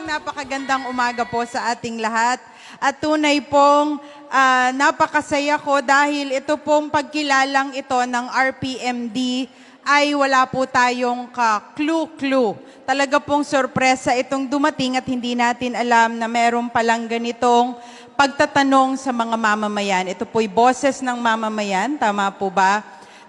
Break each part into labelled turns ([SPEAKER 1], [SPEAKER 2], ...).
[SPEAKER 1] napakagandang umaga po sa ating lahat. At tunay pong napakasaya ko dahil ito pong pagkilalang ito ng RPMD ay wala po tayong ka-clue-clue. Talaga pong sorpresa itong dumating at hindi natin alam na meron palang ganitong pagtatanong sa mga mamamayan. Ito po'y boses ng mamamayan, tama po ba?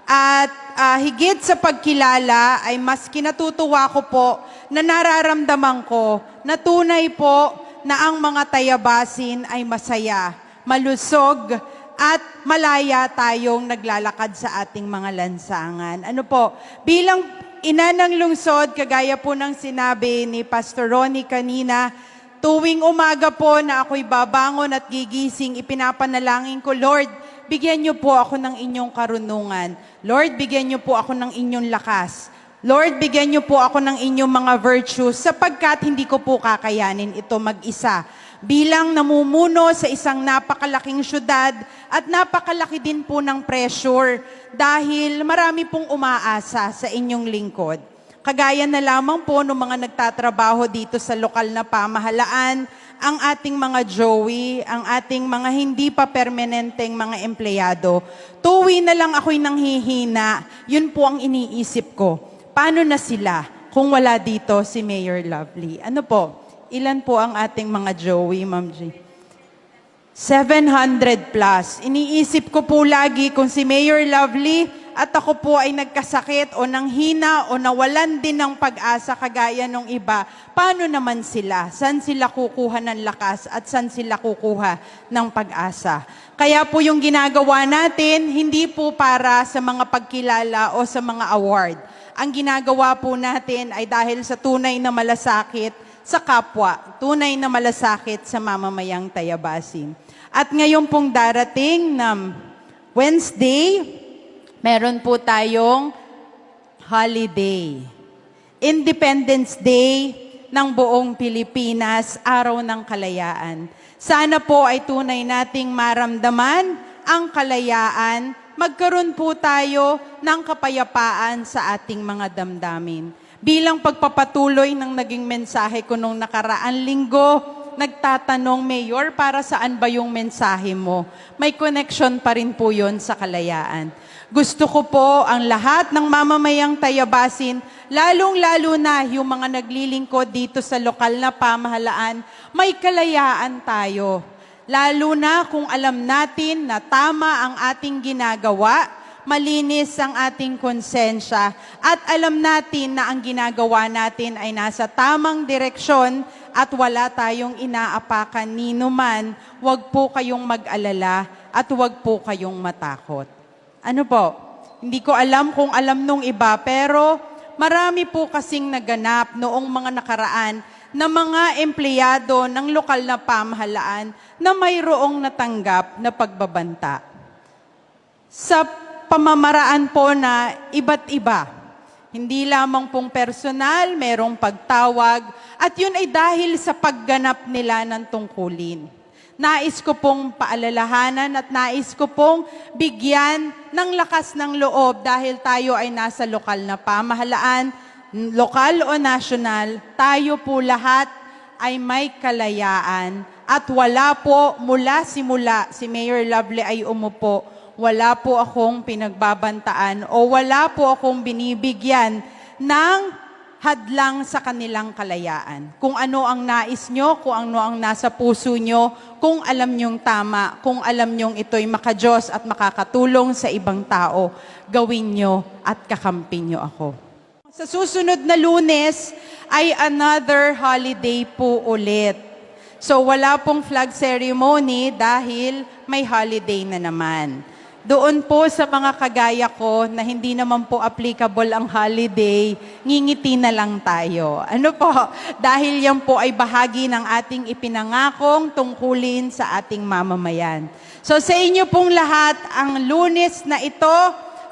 [SPEAKER 1] At higit sa pagkilala ay mas kinatutuwa ko po na nararamdaman ko na tunay po na ang mga tayabasin ay masaya, malusog, at malaya tayong naglalakad sa ating mga lansangan. Ano po, bilang ina ng lungsod, kagaya po ng sinabi ni Pastor Ronnie kanina, tuwing umaga po na ako'y babangon at gigising, ipinapanalangin ko, Lord, bigyan niyo po ako ng inyong karunungan. Lord, bigyan niyo po ako ng inyong lakas. Lord, bigyan niyo po ako ng inyong mga virtues sapagkat hindi ko po kakayanin ito mag-isa. Bilang namumuno sa isang napakalaking syudad at napakalaki din po ng pressure dahil marami pong umaasa sa inyong lingkod. Kagaya na lamang po ng mga nagtatrabaho dito sa lokal na pamahalaan, ang ating mga Joey, ang ating mga hindi pa permanenteng mga empleyado. Tuwi na lang ako'y nanghihina, yun po ang iniisip ko. Paano na sila kung wala dito si Mayor Lovely? Ano po? Ilan po ang ating mga Joey, Ma'am G? 700 plus. Iniisip ko po lagi kung si Mayor Lovely at ako po ay nagkasakit o nanghina o nawalan din ng pag-asa kagaya ng iba, paano naman sila? Saan sila kukuha ng lakas at saan sila kukuha ng pag-asa? Kaya po yung ginagawa natin, hindi po para sa mga pagkilala o sa mga award. Ang ginagawa po natin ay dahil sa tunay na malasakit sa kapwa, tunay na malasakit sa mamamayang tayabasin. At ngayon pong darating na Wednesday, meron po tayong holiday. Independence Day ng buong Pilipinas, Araw ng Kalayaan. Sana po ay tunay nating maramdaman ang kalayaan, magkaroon po tayo ng kapayapaan sa ating mga damdamin. Bilang pagpapatuloy ng naging mensahe ko nung nakaraan linggo, nagtatanong, Mayor, para saan ba yung mensahe mo? May connection pa rin po yun sa kalayaan. Gusto ko po ang lahat ng mamamayang tayabasin, lalong-lalo na yung mga naglilingkod dito sa lokal na pamahalaan, may kalayaan tayo. Lalo na kung alam natin na tama ang ating ginagawa, malinis ang ating konsensya, at alam natin na ang ginagawa natin ay nasa tamang direksyon at wala tayong inaapakan nino man, huwag po kayong mag-alala at huwag po kayong matakot. Ano po? Hindi ko alam kung alam nung iba, pero marami po kasing naganap noong mga nakaraan na mga empleyado ng lokal na pamahalaan na mayroong natanggap na pagbabanta. Sa pamamaraan po na iba't iba. Hindi lamang pong personal, merong pagtawag, at yun ay dahil sa pagganap nila ng tungkulin. Nais ko pong paalalahanan at nais ko pong bigyan ng lakas ng loob dahil tayo ay nasa lokal na pamahalaan, lokal o national, tayo po lahat ay may kalayaan at wala po mula simula si Mayor Lovely ay umupo, wala po akong pinagbabantaan o wala po akong binibigyan ng hadlang sa kanilang kalayaan. Kung ano ang nais nyo, kung ano ang nasa puso nyo, kung alam nyong tama, kung alam nyong ito'y makadiyos at makakatulong sa ibang tao, gawin nyo at kakampin nyo ako. Sa susunod na Lunes ay another holiday po ulit. So wala pong flag ceremony dahil may holiday na naman. Doon po sa mga kagaya ko na hindi naman po applicable ang holiday, ngingiti na lang tayo. Ano po? Dahil yan po ay bahagi ng ating ipinangakong tungkulin sa ating mamamayan. So sa inyo pong lahat, ang Lunes na ito,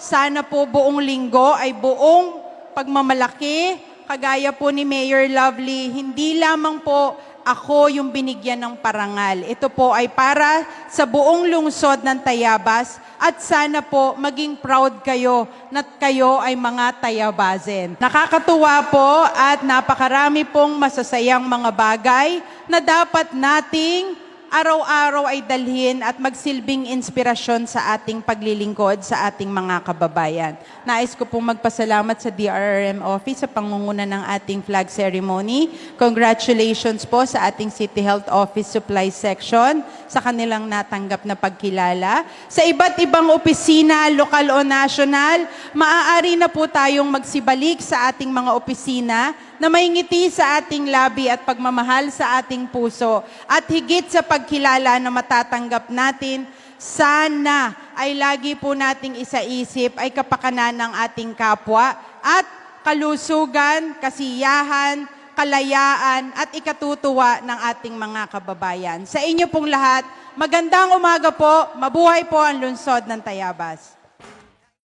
[SPEAKER 1] sana po buong linggo ay buong pagmamalaki, kagaya po ni Mayor Lovely, hindi lamang po ako yung binigyan ng parangal. Ito po ay para sa buong lungsod ng Tayabas, at sana po maging proud kayo na kayo ay mga Tayabazen. Nakakatuwa po at napakarami pong masasayang mga bagay na dapat nating araw-araw ay dalhin at magsilbing inspirasyon sa ating paglilingkod sa ating mga kababayan. Nais ko pong magpasalamat sa DRRM Office sa pangunguna ng ating flag ceremony. Congratulations po sa ating City Health Office Supply Section sa kanilang natanggap na pagkilala. Sa iba't ibang opisina, lokal o national, maaari na po tayong magsibalik sa ating mga opisina na may ngiti sa ating labi at pagmamahal sa ating puso. At higit sa pagkilala na matatanggap natin, sana ay lagi po nating isaisip ay kapakanan ng ating kapwa at kalusugan, kasiyahan, kalayaan at ikatutuwa ng ating mga kababayan. Sa inyo pong lahat, magandang umaga po, mabuhay po ang lungsod ng Tayabas.